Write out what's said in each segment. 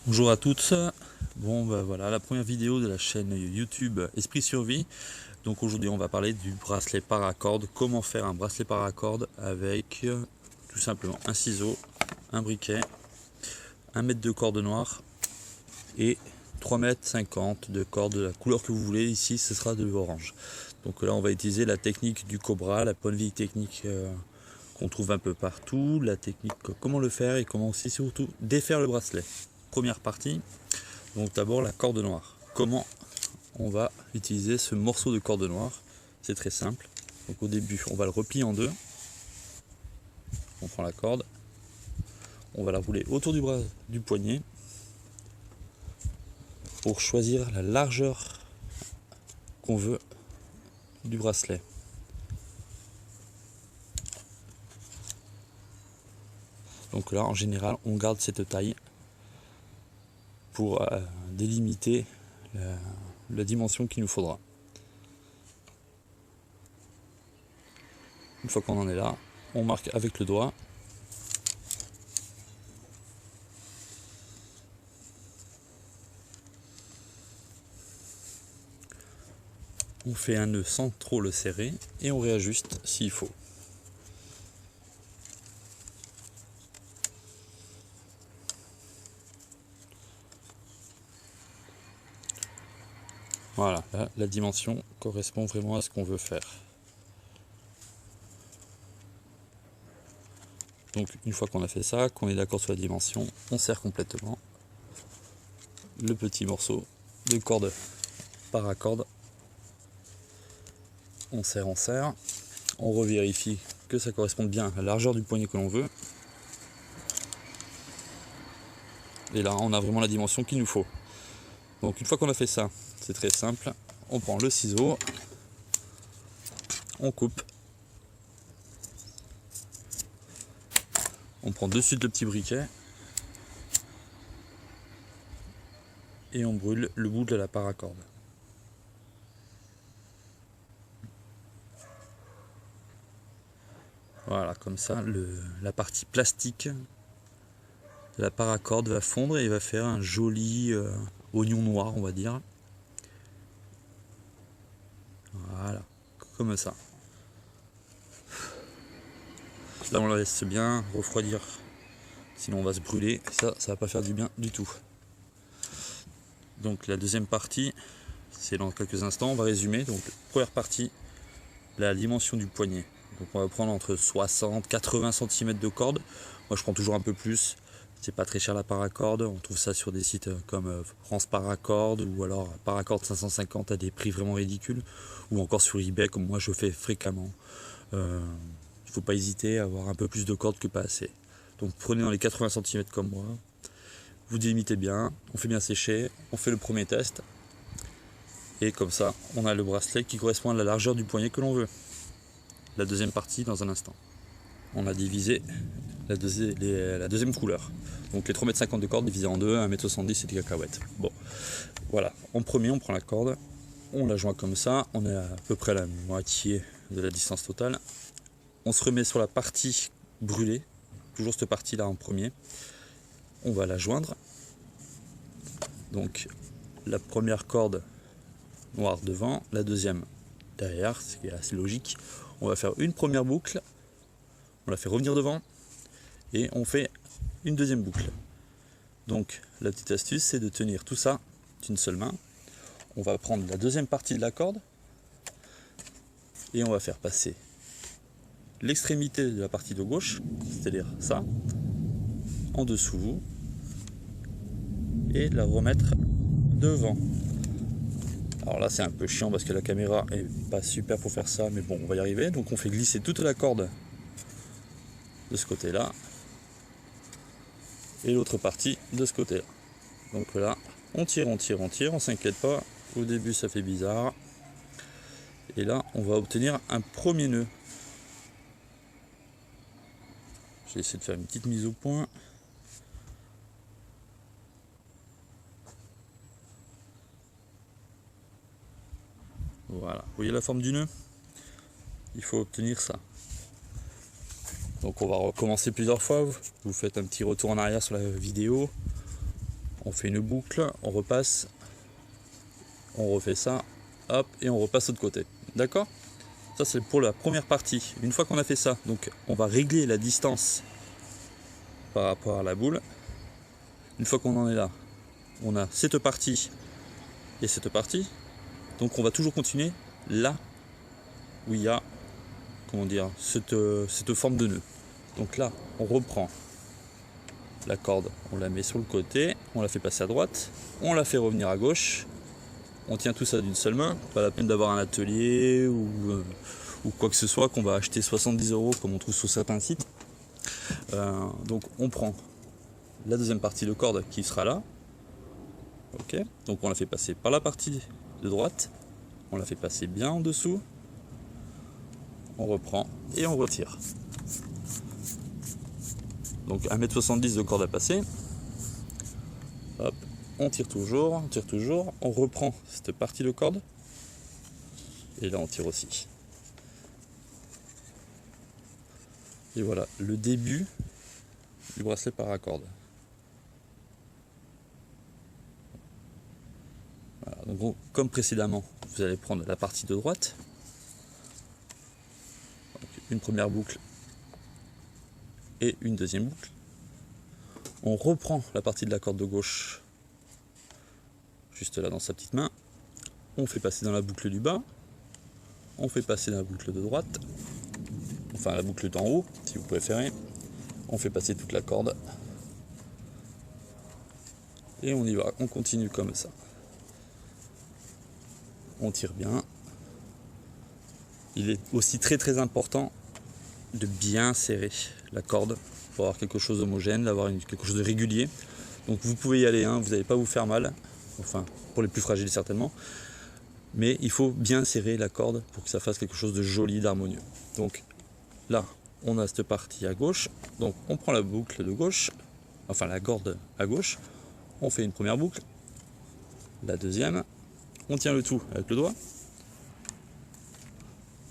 Bonjour à toutes. Bon bah voilà la première vidéo de la chaîne YouTube Esprit Survie. Donc aujourd'hui on va parler du bracelet paracorde. Comment faire un bracelet paracorde avec tout simplement un ciseau, un briquet, 1 mètre de corde noire et 3,50 m de corde de la couleur que vous voulez. Ici ce sera de l'orange. Donc là on va utiliser la technique du cobra, la bonne vieille technique qu'on trouve un peu partout, la technique comment le faire et comment aussi surtout défaire le bracelet. Première partie, donc d'abord la corde noire. Comment on va utiliser ce morceau de corde noire? C'est très simple. Donc au début on va le replier en deux. On prend la corde, on va la rouler autour du bras du poignet pour choisir la largeur qu'on veut du bracelet. Donc là en général on garde cette taille pour délimiter la dimension qu'il nous faudra. Une fois qu'on en est là, on marque avec le doigt. On fait un nœud sans trop le serrer et on réajuste s'il faut. Voilà, là, la dimension correspond vraiment à ce qu'on veut faire. Donc une fois qu'on a fait ça, qu'on est d'accord sur la dimension, on serre complètement le petit morceau de corde paracorde. On serre, on revérifie que ça corresponde bien à la largeur du poignet que l'on veut. Et là, on a vraiment la dimension qu'il nous faut. Donc une fois qu'on a fait ça, c'est très simple, on prend le ciseau, on coupe, on prend dessus le petit briquet et on brûle le bout de la paracorde. Voilà, comme ça, la partie plastique de la paracorde va fondre et va faire un joli oignon noir, on va dire. Voilà, comme ça. Là, on la laisse bien refroidir, sinon on va se brûler. Ça va pas faire du bien du tout. Donc la deuxième partie, c'est dans quelques instants. On va résumer. Donc première partie, la dimension du poignet. Donc on va prendre entre 60 et 80 cm de corde. Moi je prends toujours un peu plus. C'est pas très cher la paracorde. On trouve ça sur des sites comme France Paracorde ou alors Paracorde 550 à des prix vraiment ridicules. Ou encore sur eBay comme moi je fais fréquemment. Il ne faut pas hésiter à avoir un peu plus de corde que pas assez. Donc prenez dans les 80 cm comme moi. Vous délimitez bien, on fait bien sécher, on fait le premier test. Et comme ça, on a le bracelet qui correspond à la largeur du poignet que l'on veut. La deuxième partie dans un instant. On a divisé la deuxième couleur. Donc les 3,50 m de corde divisé en deux, 1,70 m et des cacahuètes. Bon, voilà. En premier, on prend la corde, on la joint comme ça, on est à peu près à la moitié de la distance totale. On se remet sur la partie brûlée, toujours cette partie-là en premier. On va la joindre. Donc la première corde noire devant, la deuxième derrière, c'est assez logique. On va faire une première boucle, on la fait revenir devant et on fait une deuxième boucle. Donc la petite astuce, c'est de tenir tout ça d'une seule main. On va prendre la deuxième partie de la corde et on va faire passer l'extrémité de la partie de gauche, c'est-à-dire ça, en dessous et la remettre devant. Alors là c'est un peu chiant parce que la caméra est pas super pour faire ça, mais bon on va y arriver. Donc on fait glisser toute la corde de ce côté là et l'autre partie de ce côté là. Donc là on tire, on s'inquiète pas, au début ça fait bizarre. Et là on va obtenir un premier nœud. Je vais essayer de faire une petite mise au point. Voilà, vous voyez la forme du nœud? Il faut obtenir ça. Donc on va recommencer plusieurs fois, vous faites un petit retour en arrière sur la vidéo, on fait une boucle, on repasse, on refait ça, hop, et on repasse de l'autre côté. D'accord? Ça c'est pour la première partie. Une fois qu'on a fait ça, donc on va régler la distance par rapport à la boule. Une fois qu'on en est là, on a cette partie et cette partie. Donc on va toujours continuer là où il y a, comment dire, cette forme de nœud. Donc là, on reprend la corde, on la met sur le côté, on la fait passer à droite, on la fait revenir à gauche, on tient tout ça d'une seule main, pas la peine d'avoir un atelier ou quoi que ce soit qu'on va acheter 70 € comme on trouve sur certains sites. Donc on prend la deuxième partie de corde qui sera là, ok, donc on la fait passer par la partie de droite, on la fait passer bien en dessous, on reprend et on retire. Donc 1,70 m de corde à passer. Hop, on tire toujours, on reprend cette partie de corde. Et là on tire aussi. Et voilà, le début du bracelet paracorde. Voilà, donc comme précédemment, vous allez prendre la partie de droite. Donc, une première boucle et une deuxième boucle. On reprend la partie de la corde de gauche, juste là dans sa petite main. On fait passer dans la boucle du bas. On fait passer dans la boucle de droite. Enfin la boucle d'en haut, si vous préférez. On fait passer toute la corde. Et on y va, on continue comme ça. On tire bien. Il est aussi très important de bien serrer la corde pour avoir quelque chose d'homogène, d'avoir quelque chose de régulier. Donc vous pouvez y aller, hein, vous n'allez pas vous faire mal, enfin pour les plus fragiles certainement, mais il faut bien serrer la corde pour que ça fasse quelque chose de joli, d'harmonieux. Donc là, on a cette partie à gauche, donc on prend la boucle de gauche, enfin la corde à gauche, on fait une première boucle, la deuxième, on tient le tout avec le doigt.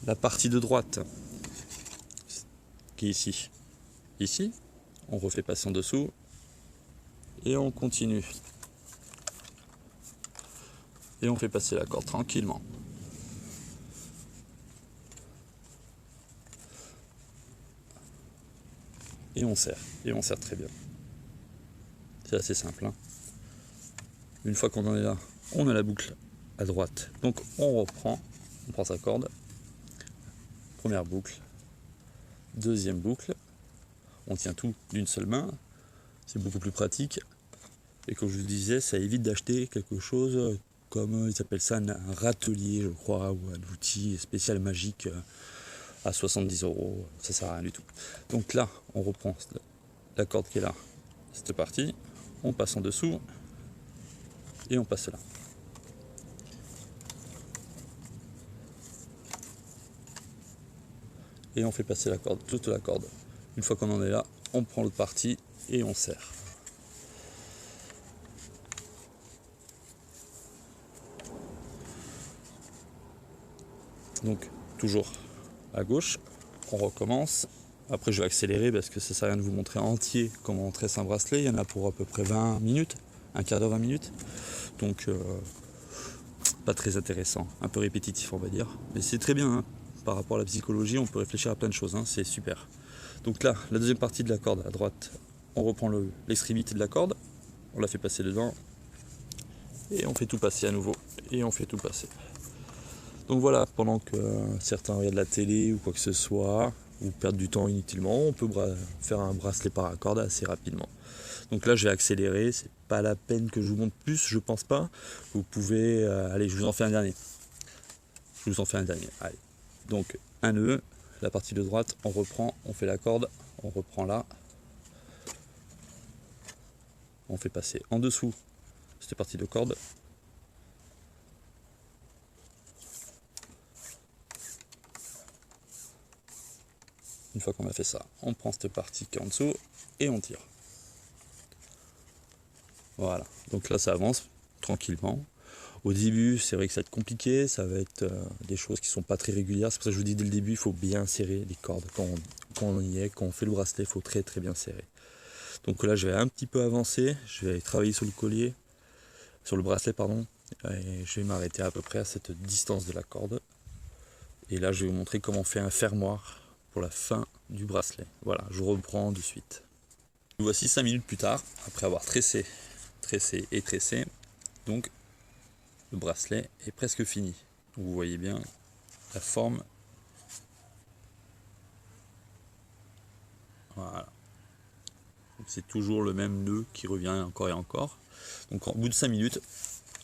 La partie de droite, qui est ici, on refait passer en dessous, et on continue. Et on fait passer la corde tranquillement. Et on serre très bien. C'est assez simple, hein. Une fois qu'on en est là, on a la boucle à droite. Donc on reprend, on prend sa corde. Première boucle, deuxième boucle. On tient tout d'une seule main. C'est beaucoup plus pratique. Et comme je vous disais, ça évite d'acheter quelque chose comme, ils appellent ça un râtelier, je crois, ou un outil spécial magique à 70 €. Ça sert à rien du tout. Donc là, on reprend la corde qui est là, cette partie. On passe en dessous. Et on passe là. Et on fait passer la corde, toute la corde. Une fois qu'on en est là, on prend l'autre partie et on serre. Donc toujours à gauche, on recommence. Après je vais accélérer parce que ça sert à rien de vous montrer entier comment on tresse un bracelet. Il y en a pour à peu près 20 minutes, un quart d'heure, 20 minutes. Donc pas très intéressant, un peu répétitif on va dire. Mais c'est très bien, hein. Par rapport à la psychologie, on peut réfléchir à plein de choses, hein. C'est super. Donc là, la deuxième partie de la corde à droite, on reprend l'extrémité de la corde, on la fait passer dedans, et on fait tout passer à nouveau, et on fait tout passer. Donc voilà, pendant que certains regardent la télé ou quoi que ce soit, ou perdent du temps inutilement, on peut faire un bracelet paracorde assez rapidement. Donc là je vais accélérer, c'est pas la peine que je vous montre plus, je pense pas. Vous pouvez, allez, je vous en fais un dernier. Allez. Donc un nœud, la partie de droite, on reprend, on fait la corde, on reprend là. On fait passer en dessous cette partie de corde. Une fois qu'on a fait ça, on prend cette partie qui est en dessous et on tire. Voilà, donc là ça avance tranquillement. Au début, c'est vrai que ça va être compliqué, ça va être des choses qui sont pas très régulières. C'est pour ça que je vous dis dès le début, il faut bien serrer les cordes. Quand on y est, quand on fait le bracelet, il faut très bien serrer. Donc là je vais un petit peu avancer, je vais travailler sur le collier, sur le bracelet pardon, et je vais m'arrêter à peu près à cette distance de la corde. Et là je vais vous montrer comment on fait un fermoir pour la fin du bracelet. Voilà, je reprends de suite. Nous voici 5 minutes plus tard, après avoir tressé et tressé. Donc le bracelet est presque fini. Vous voyez bien la forme. Voilà. C'est toujours le même nœud qui revient encore et encore. Donc au bout de 5 minutes,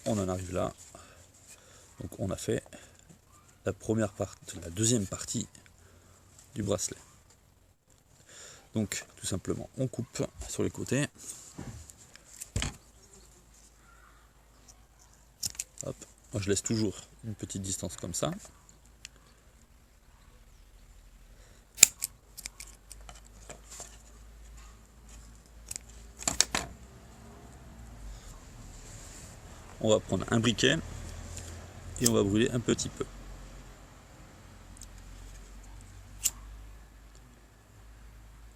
on en arrive là. Donc on a fait la deuxième partie du bracelet. Donc tout simplement, on coupe sur les côtés. Hop. Moi je laisse toujours une petite distance comme ça. On va prendre un briquet et on va brûler un petit peu.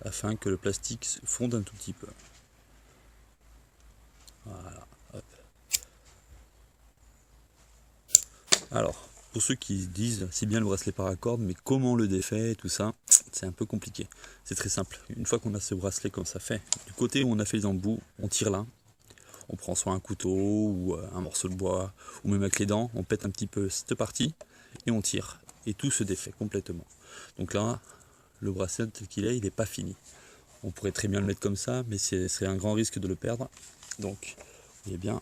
Afin que le plastique se fonde un tout petit peu. Voilà. Hop. Alors, pour ceux qui disent c'est bien le bracelet paracorde, mais comment le défait, tout ça, c'est un peu compliqué. C'est très simple. Une fois qu'on a ce bracelet comme ça fait, du côté où on a fait les embouts, on tire là. On prend soit un couteau ou un morceau de bois, ou même avec les dents, on pète un petit peu cette partie et on tire. Et tout se défait complètement. Donc là, le bracelet tel qu'il est, il n'est pas fini. On pourrait très bien le mettre comme ça, mais ce serait un grand risque de le perdre. Donc, vous voyez bien,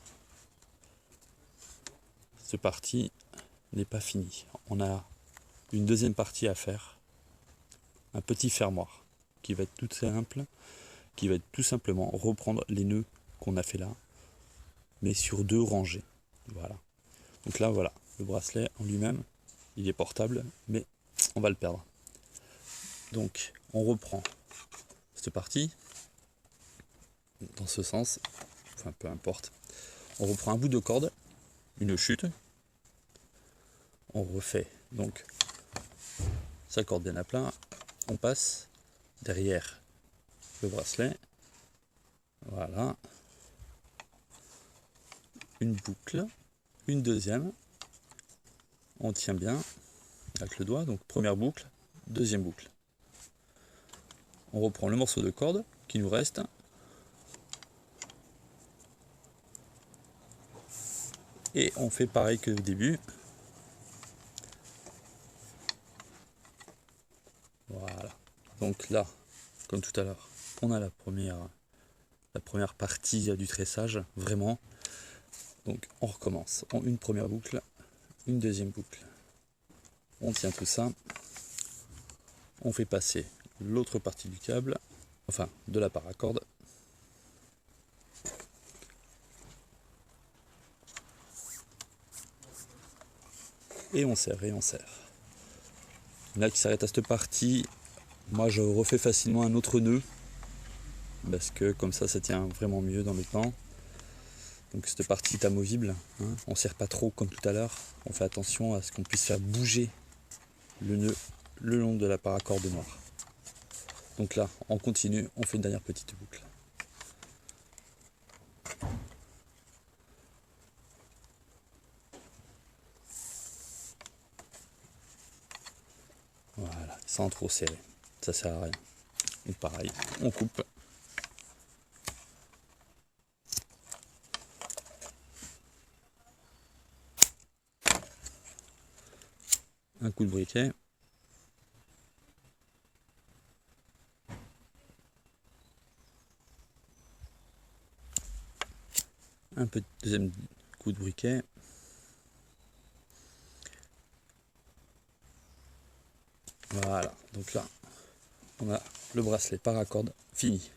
cette partie n'est pas finie. On a une deuxième partie à faire, un petit fermoir, qui va être tout simple, qui va être tout simplement reprendre les nœuds qu'on a fait là, mais sur 2 rangées. Voilà. Donc là, voilà, le bracelet en lui-même, il est portable, mais on va le perdre. Donc, on reprend cette partie, dans ce sens, enfin peu importe. On reprend un bout de corde, une chute, on refait donc sa corde bien à plat, on passe derrière le bracelet, voilà, une boucle, une deuxième, on tient bien avec le doigt, donc première boucle, deuxième boucle. On reprend le morceau de corde qui nous reste, et on fait pareil que au début. Voilà. Donc là, comme tout à l'heure, on a la première partie du tressage, vraiment. Donc on recommence. Une première boucle, une deuxième boucle. On tient tout ça. On fait passer l'autre partie du câble, enfin de la paracorde. Et on serre, et on serre. Là qui s'arrête à cette partie, moi je refais facilement un autre nœud, parce que comme ça tient vraiment mieux dans le temps. Donc cette partie est amovible, hein. On ne serre pas trop comme tout à l'heure, on fait attention à ce qu'on puisse faire bouger le nœud le long de la paracorde noire. Donc là, on continue, on fait une dernière petite boucle. Voilà, sans trop serrer, ça sert à rien. Donc pareil, on coupe. Un coup de briquet. Un deuxième coup de briquet. Voilà, donc là, on a le bracelet paracorde fini.